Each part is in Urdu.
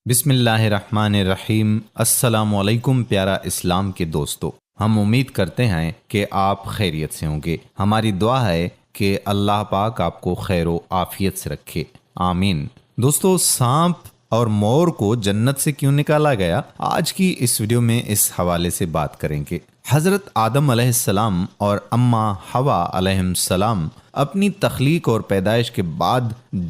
بسم اللہ الرحمن الرحیم۔ السلام علیکم پیارا اسلام کے دوستو، ہم امید کرتے ہیں کہ آپ خیریت سے ہوں گے۔ ہماری دعا ہے کہ اللہ پاک آپ کو خیر و عافیت سے رکھے، آمین۔ دوستو، سانپ اور مور کو جنت سے کیوں نکالا گیا، آج کی اس ویڈیو میں اس حوالے سے بات کریں گے۔ حضرت آدم علیہ السلام اور اماں حوا علیہ السلام اپنی تخلیق اور پیدائش کے بعد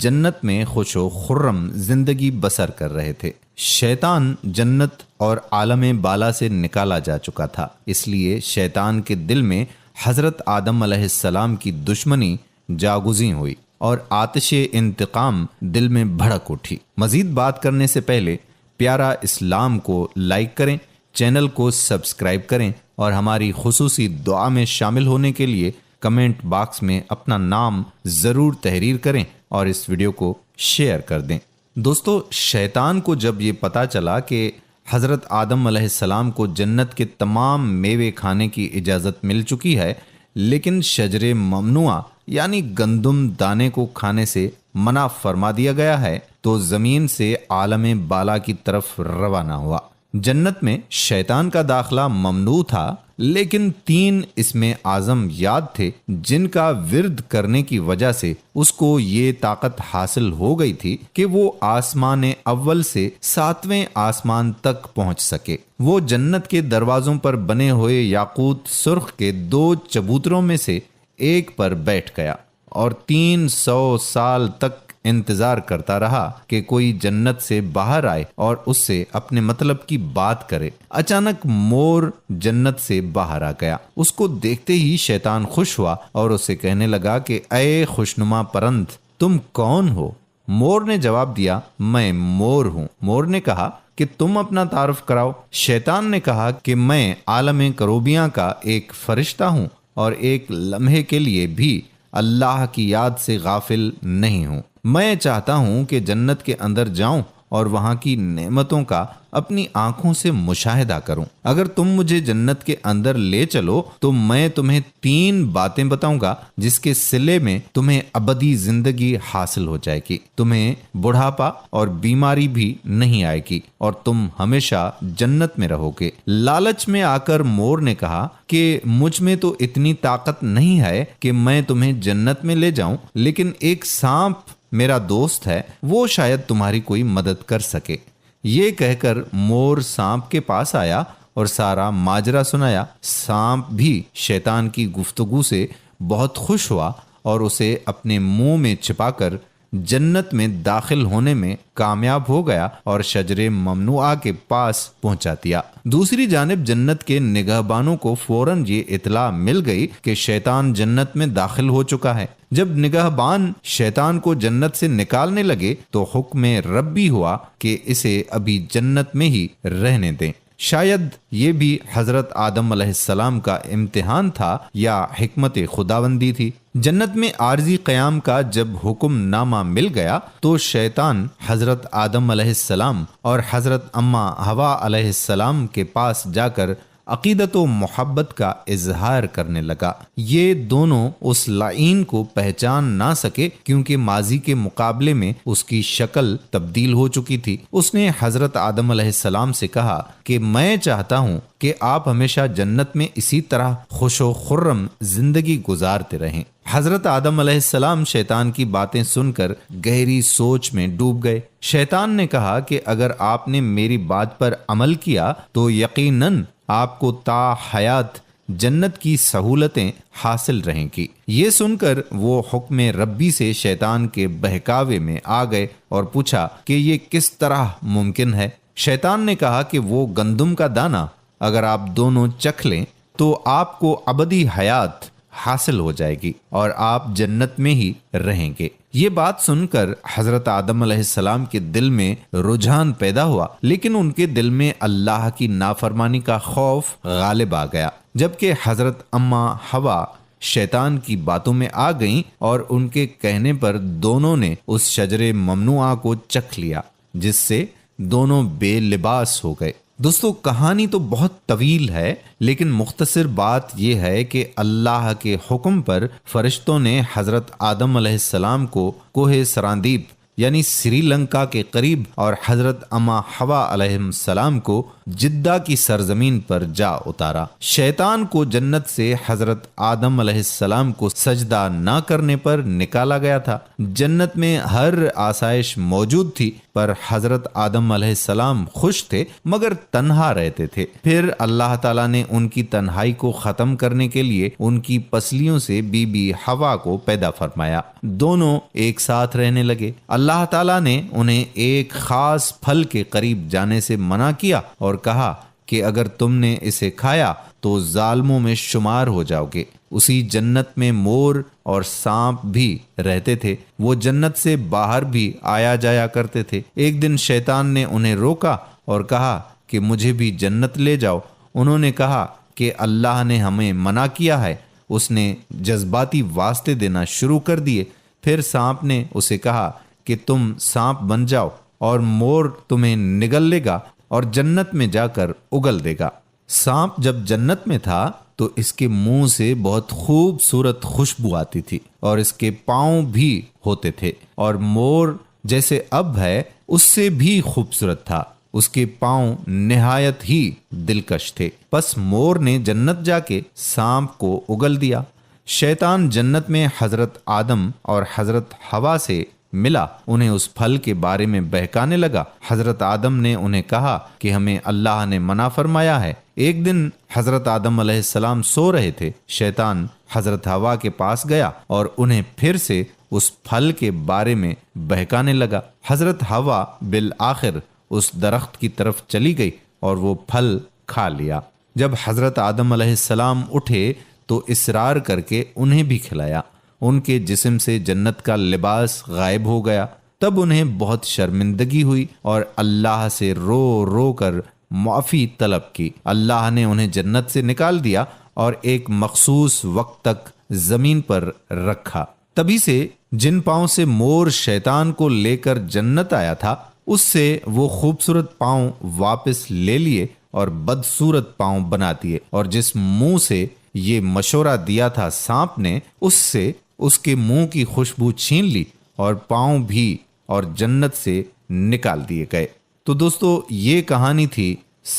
جنت میں خوش و خرم زندگی بسر کر رہے تھے۔ شیطان جنت اور عالم بالا سے نکالا جا چکا تھا، اس لیے شیطان کے دل میں حضرت آدم علیہ السلام کی دشمنی جاگزیں ہوئی اور آتش انتقام دل میں بھڑک اٹھی۔ مزید بات کرنے سے پہلے پیارا اسلام کو لائک کریں، چینل کو سبسکرائب کریں اور ہماری خصوصی دعا میں شامل ہونے کے لیے کمنٹ باکس میں اپنا نام ضرور تحریر کریں اور اس ویڈیو کو شیئر کر دیں۔ دوستو، شیطان کو جب یہ پتا چلا کہ حضرت آدم علیہ السلام کو جنت کے تمام میوے کھانے کی اجازت مل چکی ہے، لیکن شجر ممنوعہ یعنی گندم دانے کو کھانے سے منع فرما دیا گیا ہے، تو زمین سے عالم بالا کی طرف روانہ ہوا۔ جنت میں شیطان کا داخلہ ممنوع تھا، لیکن 3 اسم اعظم یاد تھے جن کا ورد کرنے کی وجہ سے اس کو یہ طاقت حاصل ہو گئی تھی کہ وہ آسمان اول سے 7ویں آسمان تک پہنچ سکے۔ وہ جنت کے دروازوں پر بنے ہوئے یاقوت سرخ کے 2 چبوتروں میں سے ایک پر بیٹھ گیا اور 300 سال تک انتظار کرتا رہا کہ کوئی جنت سے باہر آئے اور اس سے اپنے مطلب کی بات کرے۔ اچانک مور جنت سے باہر آ گیا۔ اس کو دیکھتے ہی شیطان خوش ہوا اور اسے کہنے لگا کہ اے خوشنما پرند، تم کون ہو؟ مور نے جواب دیا، میں مور ہوں۔ مور نے کہا کہ تم اپنا تعارف کراؤ۔ شیطان نے کہا کہ میں عالم کروبیاں کا ایک فرشتہ ہوں اور ایک لمحے کے لیے بھی اللہ کی یاد سے غافل نہیں ہوں۔ میں چاہتا ہوں کہ جنت کے اندر جاؤں اور وہاں کی نعمتوں کا اپنی آنکھوں سے مشاہدہ کروں۔ اگر تم مجھے جنت کے اندر لے چلو تو میں تمہیں 3 باتیں بتاؤں گا جس کے صلے میں تمہیں ابدی زندگی حاصل ہو جائے گی، تمہیں بڑھاپا اور بیماری بھی نہیں آئے گی اور تم ہمیشہ جنت میں رہو گے۔ لالچ میں آ کر مور نے کہا کہ مجھ میں تو اتنی طاقت نہیں ہے کہ میں تمہیں جنت میں لے جاؤں، لیکن ایک سانپ میرا دوست ہے، وہ شاید تمہاری کوئی مدد کر سکے۔ یہ کہہ کر مور سانپ کے پاس آیا اور سارا ماجرا سنایا۔ سانپ بھی شیطان کی گفتگو سے بہت خوش ہوا اور اسے اپنے منہ میں چھپا کر جنت میں داخل ہونے میں کامیاب ہو گیا اور شجر ممنوعہ کے پاس پہنچا دیا۔ دوسری جانب جنت کے نگہبانوں کو فوراً یہ اطلاع مل گئی کہ شیطان جنت میں داخل ہو چکا ہے۔ جب نگہبان شیطان کو جنت سے نکالنے لگے تو حکم ربی ہوا کہ اسے ابھی جنت میں ہی رہنے دیں۔ شاید یہ بھی حضرت آدم علیہ السلام کا امتحان تھا یا حکمت خداوندی تھی۔ جنت میں عارضی قیام کا جب حکم نامہ مل گیا تو شیطان حضرت آدم علیہ السلام اور حضرت اماں حوا علیہ السلام کے پاس جا کر عقیدت و محبت کا اظہار کرنے لگا۔ یہ دونوں اس لعین کو پہچان نہ سکے کیونکہ ماضی کے مقابلے میں اس کی شکل تبدیل ہو چکی تھی۔ اس نے حضرت آدم علیہ السلام سے کہا کہ میں چاہتا ہوں کہ آپ ہمیشہ جنت میں اسی طرح خوش و خرم زندگی گزارتے رہیں۔ حضرت آدم علیہ السلام شیطان کی باتیں سن کر گہری سوچ میں ڈوب گئے۔ شیطان نے کہا کہ اگر آپ نے میری بات پر عمل کیا تو یقیناً آپ کو تا حیات جنت کی سہولتیں حاصل رہیں گی۔ یہ سن کر وہ حکم ربی سے شیطان کے بہکاوے میں آ گئے اور پوچھا کہ یہ کس طرح ممکن ہے۔ شیطان نے کہا کہ وہ گندم کا دانہ اگر آپ دونوں چکھ لیں تو آپ کو ابدی حیات حاصل ہو جائے گی اور آپ جنت میں ہی رہیں گے۔ یہ بات سن کر حضرت آدم علیہ السلام کے دل میں رجحان پیدا ہوا، لیکن ان کے دل میں اللہ کی نافرمانی کا خوف غالب آ گیا۔ جبکہ حضرت اماں حوا شیطان کی باتوں میں آ گئیں اور ان کے کہنے پر دونوں نے اس شجر ممنوعہ کو چکھ لیا، جس سے دونوں بے لباس ہو گئے۔ دوستو، کہانی تو بہت طویل ہے، لیکن مختصر بات یہ ہے کہ اللہ کے حکم پر فرشتوں نے حضرت آدم علیہ السلام کو کوہ سراندیپ یعنی سری لنکا کے قریب اور حضرت اما حوا علیہ السلام کو جدہ کی سرزمین پر جا اتارا۔ شیطان کو جنت سے حضرت آدم علیہ السلام کو سجدہ نہ کرنے پر نکالا گیا تھا۔ جنت میں ہر آسائش موجود تھی، پر حضرت آدم علیہ السلام خوش تھے مگر تنہا رہتے تھے۔ پھر اللہ تعالیٰ نے ان کی تنہائی کو ختم کرنے کے لیے ان کی پسلیوں سے بی بی حوا کو پیدا فرمایا۔ دونوں ایک ساتھ رہنے لگے۔ اللہ تعالیٰ نے انہیں ایک خاص پھل کے قریب جانے سے منع کیا اور کہا کہ اگر تم نے اسے کھایا تو ظالموں میں شمار ہو جاؤ گے۔ اسی جنت میں مور اور سانپ بھی رہتے تھے، وہ جنت سے باہر بھی آیا جایا کرتے تھے۔ ایک دن شیطان نے انہیں روکا اور کہا کہ مجھے بھی جنت لے جاؤ۔ انہوں نے کہا کہ اللہ نے ہمیں منع کیا ہے۔ اس نے جذباتی واسطے دینا شروع کر دیے۔ پھر سانپ نے اسے کہا کہ تم سانپ بن جاؤ اور مور تمہیں نگل لے گا اور جنت میں جا کر اگل دے گا۔ سانپ جب جنت میں تھا تو اس کے منہ سے بہت خوبصورت خوشبو آتی تھی اور اس کے پاؤں بھی ہوتے تھے، اور مور جیسے اب ہے اس سے بھی خوبصورت تھا۔ اس کے پاؤں نہایت ہی دلکش تھے۔ پس مور نے جنت جا کے سانپ کو اگل دیا۔ شیطان جنت میں حضرت آدم اور حضرت حوا سے ملا، انہیں اس پھل کے بارے میں بہکانے لگا۔ حضرت آدم نے انہیں کہا کہ ہمیں اللہ نے منع فرمایا ہے۔ ایک دن حضرت آدم علیہ السلام سو رہے تھے، شیطان حضرت حوا کے پاس گیا اور انہیں پھر سے اس پھل کے بارے میں بہکانے لگا۔ حضرت حوا بالآخر اس درخت کی طرف چلی گئی اور وہ پھل کھا لیا۔ جب حضرت آدم علیہ السلام اٹھے تو اصرار کر کے انہیں بھی کھلایا۔ ان کے جسم سے جنت کا لباس غائب ہو گیا۔ تب انہیں بہت شرمندگی ہوئی اور اللہ سے رو رو کر معافی طلب کی۔ اللہ نے انہیں جنت سے نکال دیا اور ایک مخصوص وقت تک زمین پر رکھا۔ تبھی سے جن پاؤں سے مور شیطان کو لے کر جنت آیا تھا، اس سے وہ خوبصورت پاؤں واپس لے لیے اور بدصورت پاؤں بنا دیے، اور جس منہ سے یہ مشورہ دیا تھا سانپ نے، اس سے اس کے منہ کی خوشبو چھین لی اور پاؤں بھی اور جنت سے نکال دیے گئے۔ تو دوستو، یہ کہانی تھی۔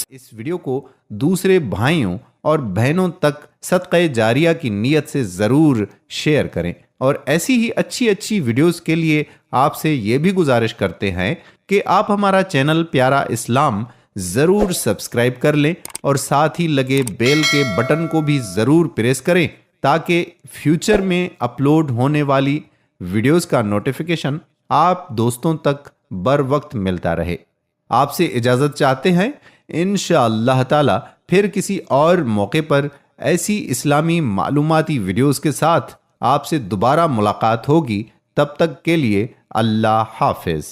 اس ویڈیو کو دوسرے بھائیوں اور بہنوں تک صدقہ جاریہ کی نیت سے ضرور شیئر کریں، اور ایسی ہی اچھی ویڈیوز کے لیے آپ سے یہ بھی گزارش کرتے ہیں کہ آپ ہمارا چینل پیارا اسلام ضرور سبسکرائب کر لیں اور ساتھ ہی لگے بیل کے بٹن کو بھی ضرور پریس کریں تاکہ فیوچر میں اپلوڈ ہونے والی ویڈیوز کا نوٹیفیکیشن آپ دوستوں تک بر وقت ملتا رہے۔ آپ سے اجازت چاہتے ہیں، انشاءاللہ تعالی پھر کسی اور موقع پر ایسی اسلامی معلوماتی ویڈیوز کے ساتھ آپ سے دوبارہ ملاقات ہوگی۔ تب تک کے لیے اللہ حافظ۔